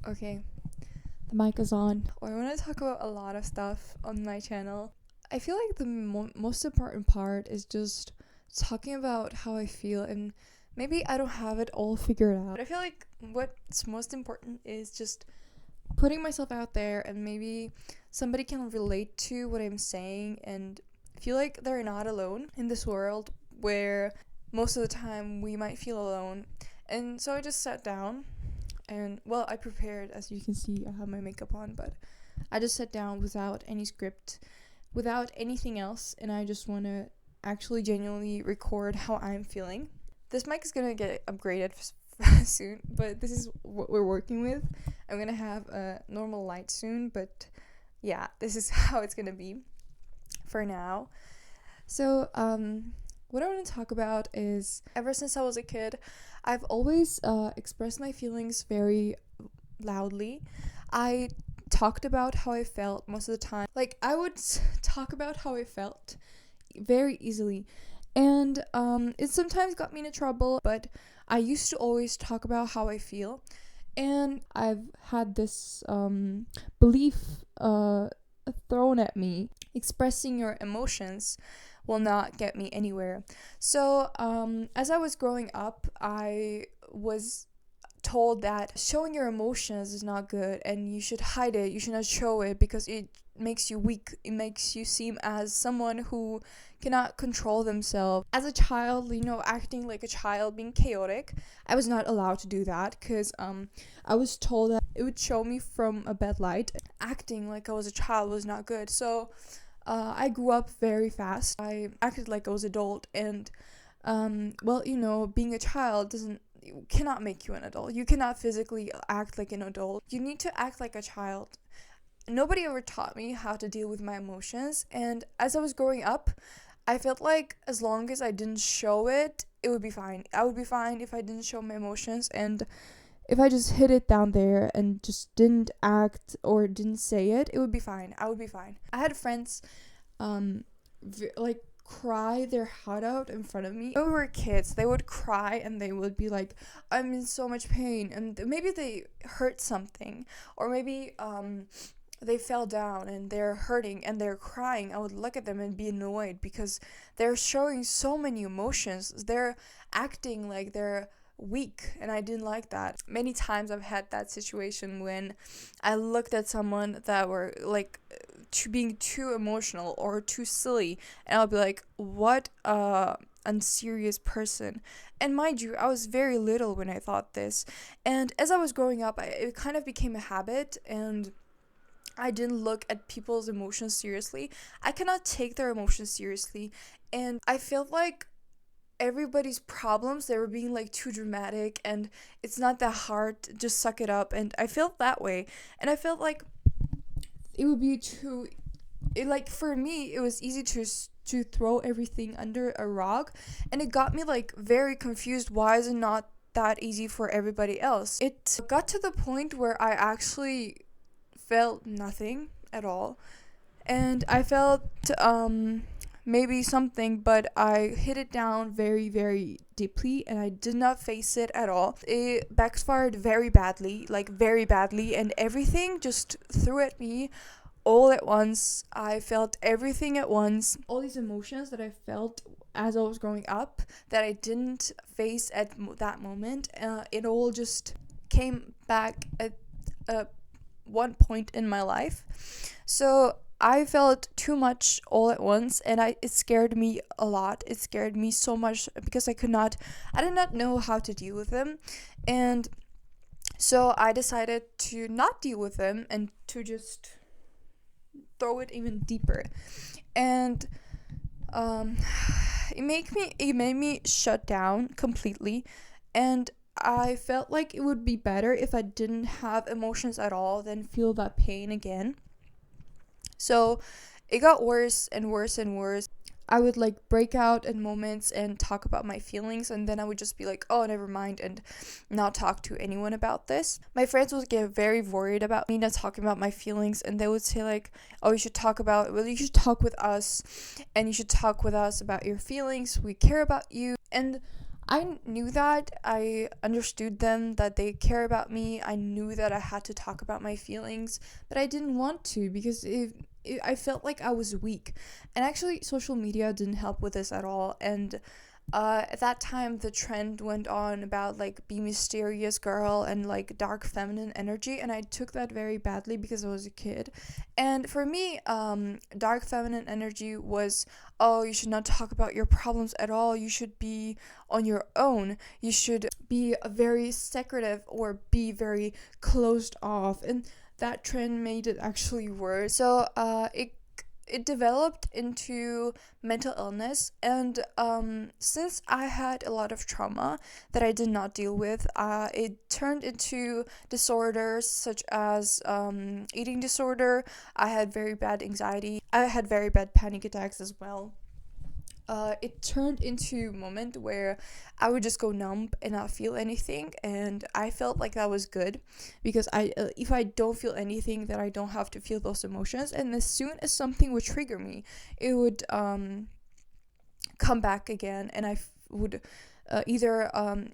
Okay, the mic is on. I want to talk about a lot of stuff on my channel. I feel like the most important part is just talking about how I feel, and maybe I don't have it all figured out. But I feel like what's most important is just putting myself out there, and maybe somebody can relate to what I'm saying and feel like they're not alone in this world where most of the time we might feel alone. And so I just sat down and, well, I prepared. As you can see, I have my makeup on, but I just sat down without any script, without anything else, and I just want to actually genuinely record how I'm feeling. This mic is gonna get upgraded soon, but this is what we're working with. I'm gonna have a normal light soon, but yeah, this is how it's gonna be for now. So, what I want to talk about is, ever since I was a kid, I've always expressed my feelings very loudly. I talked about how I felt most of the time. Like, I would talk about how I felt very easily. And it sometimes got me into trouble, but I used to always talk about how I feel. And I've had this belief thrown at me. Expressing your emotions will not get me anywhere. So, as I was growing up, I was told that showing your emotions is not good and you should hide it. You should not show it because it makes you weak. It makes you seem as someone who cannot control themselves. As a child, acting like a child, being chaotic, I was not allowed to do that because I was told that it would show me from a bad light. Acting like I was a child was not good. So I grew up very fast. I acted like I was adult, and being a child cannot make you an adult. You cannot physically act like an adult. You need to act like a child. Nobody ever taught me how to deal with my emotions, and as I was growing up, I felt like as long as I didn't show it, it would be fine. I would be fine if I didn't show my emotions, and if I just hid it down there and just didn't act or didn't say it, it would be fine. I would be fine. I had friends cry their heart out in front of me. When we were kids, they would cry and they would be like, I'm in so much pain, and maybe they hurt something, or maybe they fell down and they're hurting and they're crying. I would look at them and be annoyed because they're showing so many emotions. They're acting like they're weak, and I didn't like that. Many times I've had that situation when I looked at someone that were like being too emotional or too silly, and I'll be like, what a unserious person. And mind you, I was very little when I thought this, and as I was growing up, it kind of became a habit, and I didn't look at people's emotions seriously. I cannot take their emotions seriously, and I felt like everybody's problems, they were being like too dramatic, and it's not that hard, just suck it up. And I felt that way, and I felt like it would be for me, it was easy to throw everything under a rug, and it got me like very confused. Why is it not that easy for everybody else? It got to the point where I actually felt nothing at all, and I felt maybe something, but I hid it down very, very deeply, and I did not face it at all. It backfired very badly, and everything just threw at me all at once. I felt everything at once. All these emotions that I felt as I was growing up that I didn't face at that moment, it all just came back at one point in my life. So I felt too much all at once, and it scared me a lot. It scared me so much because I did not know how to deal with them. And so I decided to not deal with them and to just throw it even deeper. And it made me shut down completely, and I felt like it would be better if I didn't have emotions at all than feel that pain again. So it got worse and worse and worse. I would like break out in moments and talk about my feelings, and then I would just be like, oh, never mind, and not talk to anyone about this. My friends would get very worried about me not talking about my feelings, and they would say like, oh, you should talk with us, and you should talk with us about your feelings. We care about you. And I knew that. I understood them, that they care about me. I knew that I had to talk about my feelings, but I didn't want to because I felt like I was weak. And actually, social media didn't help with this at all. And at that time, the trend went on about like be mysterious girl and like dark feminine energy, and I took that very badly because I was a kid. And for me, dark feminine energy was, oh, you should not talk about your problems at all. You should be on your own. You should be very secretive or be very closed off. And that trend made it actually worse. So it developed into mental illness, and since I had a lot of trauma that I did not deal with, it turned into disorders such as eating disorder. I had very bad anxiety. I had very bad panic attacks as well. It turned into a moment where I would just go numb and not feel anything, and I felt like that was good because if I don't feel anything, then I don't have to feel those emotions. And as soon as something would trigger me, it would come back again, and would either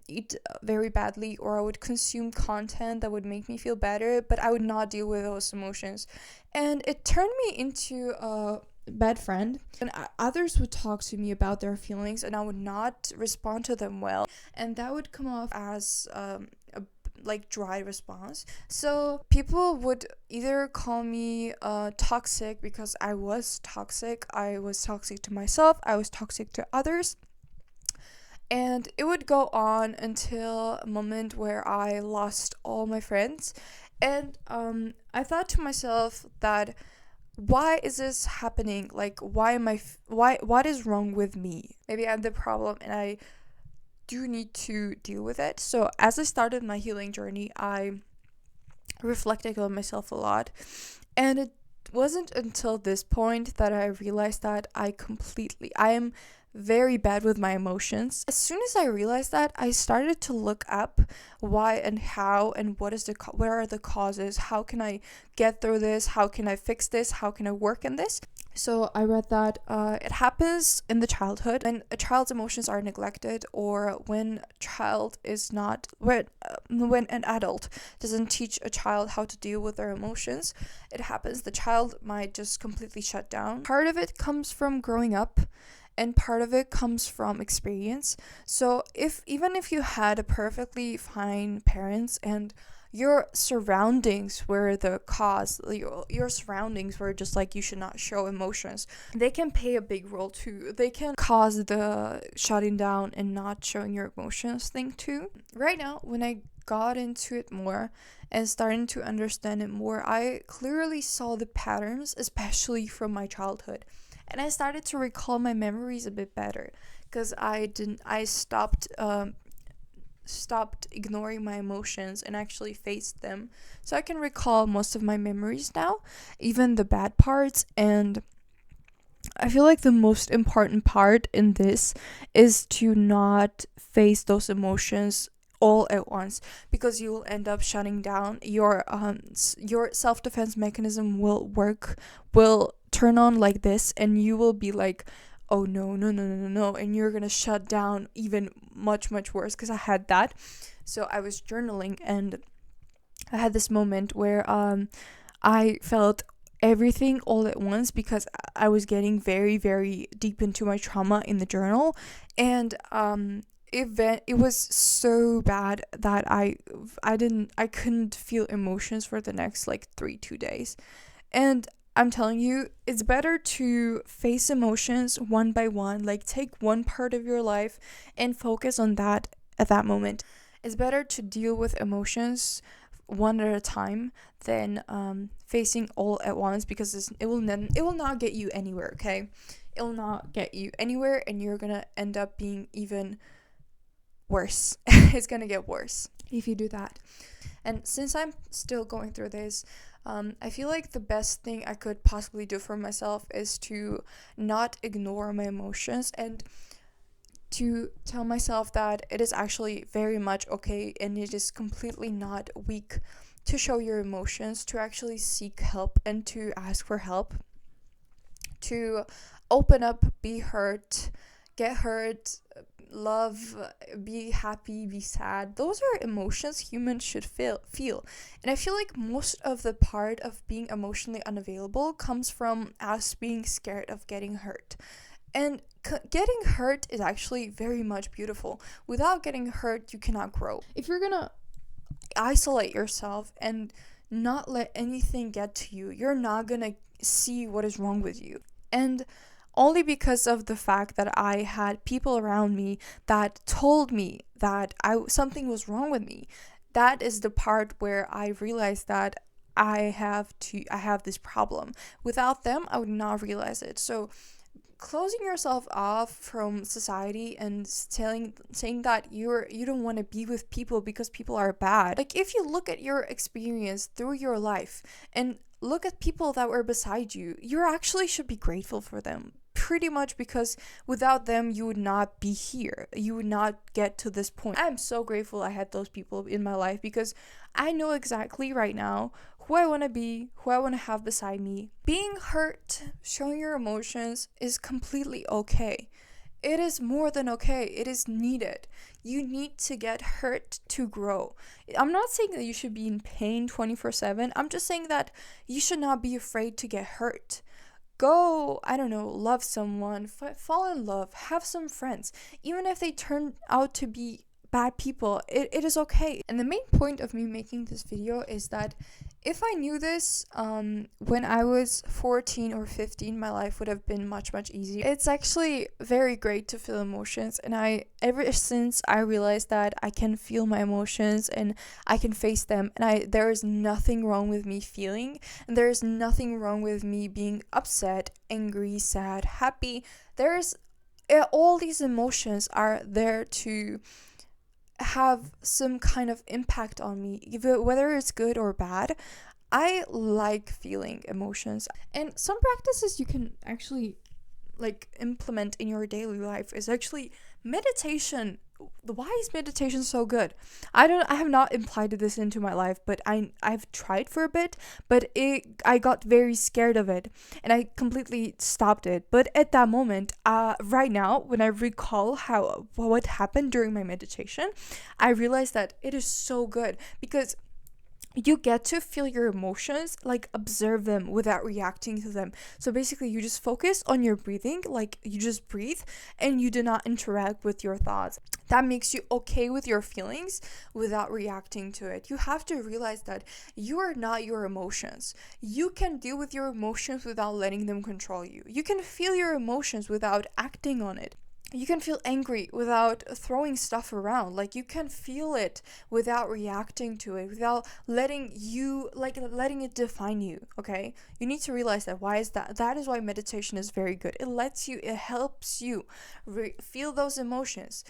eat very badly, or I would consume content that would make me feel better, but I would not deal with those emotions, and it turned me into a bad friend. And others would talk to me about their feelings, and I would not respond to them well, and that would come off as a like dry response. So people would either call me toxic because I was toxic. I was toxic to myself, I was toxic to others, and it would go on until a moment where I lost all my friends. And I thought to myself that, why is this happening? Like, why am I what is wrong with me? Maybe I'm the problem and I do need to deal with it. So as I started my healing journey, I reflected on myself a lot, and it wasn't until this point that I realized that I am very bad with my emotions. As soon as I realized that, I started to look up why and how and what are the causes, how can I get through this, how can I fix this, how can I work in this. So I read that it happens in the childhood when a child's emotions are neglected, or when when an adult doesn't teach a child how to deal with their emotions. It happens, the child might just completely shut down. Part of it comes from growing up, and part of it comes from experience. So even if you had a perfectly fine parents and your surroundings were the cause, your surroundings were just like, you should not show emotions, they can play a big role too. They can cause the shutting down and not showing your emotions thing too. Right now, when I got into it more and starting to understand it more, I clearly saw the patterns, especially from my childhood. And I started to recall my memories a bit better because I stopped ignoring my emotions and actually faced them. So I can recall most of my memories now, even the bad parts. And I feel like the most important part in this is to not face those emotions all at once, because you will end up shutting down. Your self-defense mechanism will turn on like this, and you will be like, oh no, no, no, no, no, no, and you're gonna shut down even much, much worse, because I had that. So I was journaling, and I had this moment where I felt everything all at once, because I was getting very, very deep into my trauma in the journal. And it was so bad that I couldn't feel emotions for the next like 2 days. And I'm telling you, it's better to face emotions one by one, like take one part of your life and focus on that at that moment. It's better to deal with emotions one at a time than facing all at once, because it will not get you anywhere, okay? It will not get you anywhere, and you're gonna end up being even worse. It's gonna get worse if you do that. And since I'm still going through this, I feel like the best thing I could possibly do for myself is to not ignore my emotions, and to tell myself that it is actually very much okay, and it is completely not weak to show your emotions, to actually seek help and to ask for help, to open up, be hurt, get hurt, love, be happy, be sad. Those are emotions humans should feel. And I feel like most of the part of being emotionally unavailable comes from us being scared of getting hurt. And getting hurt is actually very much beautiful. Without getting hurt, you cannot grow. If you're gonna isolate yourself and not let anything get to you, you're not gonna see what is wrong with you. And only because of the fact that I had people around me that told me that something was wrong with me, that is the part where I realized that I have this problem. Without them, I would not realize it. So closing yourself off from society and saying that you don't want to be with people because people are bad. Like, if you look at your experience through your life and look at people that were beside you, you actually should be grateful for them, pretty much, because without them you would not be here, you would not get to this point. I'm so grateful I had those people in my life, because I know exactly right now who I want to be, who I want to have beside me. Being hurt, showing your emotions is completely okay. It is more than okay. It is needed. You need to get hurt to grow. I'm not saying that you should be in pain 24/7. I'm just saying that you should not be afraid to get hurt. Go, I don't know, love someone, fall in love, have some friends. Even if they turn out to be bad people, it is okay. And the main point of me making this video is that if I knew this when I was 14 or 15, my life would have been much easier. It's actually very great to feel emotions, and ever since I realized that I can feel my emotions and I can face them, and there is nothing wrong with me feeling, and there is nothing wrong with me being upset, angry, sad, happy. All these emotions are there to have some kind of impact on me, whether it's good or bad. I like feeling emotions, and some practices you can actually implement in your daily life is actually meditation. Why is meditation so good? I have not applied this into my life, but I've tried for a bit, but I got very scared of it and I completely stopped it. But at that moment, right now, when I recall what happened during my meditation, I realized that it is so good, because you get to feel your emotions, observe them without reacting to them. So basically, you just focus on your breathing, you just breathe and you do not interact with your thoughts. That makes you okay with your feelings without reacting to it. You have to realize that you are not your emotions. You can deal with your emotions without letting them control you. You can feel your emotions without acting on it. You can feel angry without throwing stuff around. You can feel it without reacting to it, without letting it define you. Okay, you need to realize that. Why is that? That is why meditation is very good. It helps you feel those emotions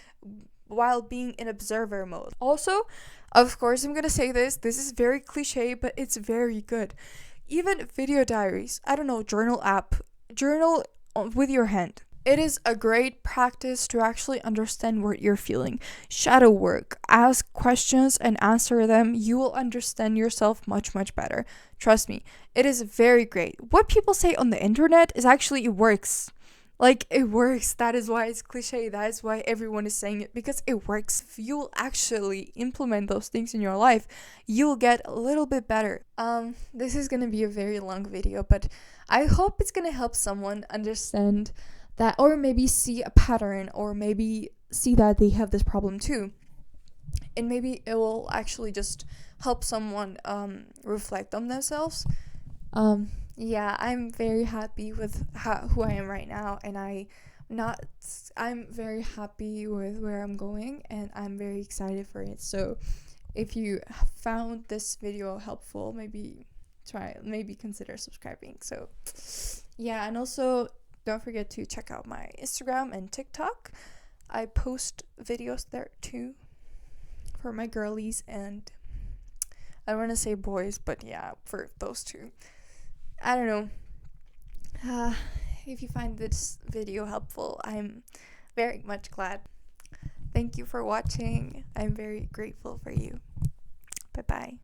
while being in observer mode. Also, of course, I'm gonna say this is very cliche, but it's very good. Even video diaries, I don't know, journal with your hand. It is a great practice to actually understand what you're feeling. Shadow work. Ask questions and answer them. You will understand yourself much better. Trust me, it is very great. What people say on the internet is actually, it works. It works. That is why it's cliche. That is why everyone is saying it, because it works. If you'll actually implement those things in your life, you'll get a little bit better. This is gonna be a very long video, but I hope it's gonna help someone understand that, or maybe see a pattern, or maybe see that they have this problem too, and maybe it will actually just help someone reflect on themselves. Yeah, I'm very happy with who I am right now, and I'm very happy with where I'm going, and I'm very excited for it. So if you found this video helpful, maybe consider subscribing. So yeah, and also don't forget to check out my Instagram and TikTok. I post videos there too for my girlies, and I don't want to say boys, but yeah, for those two. I don't know. If you find this video helpful, I'm very much glad. Thank you for watching. I'm very grateful for you. Bye-bye.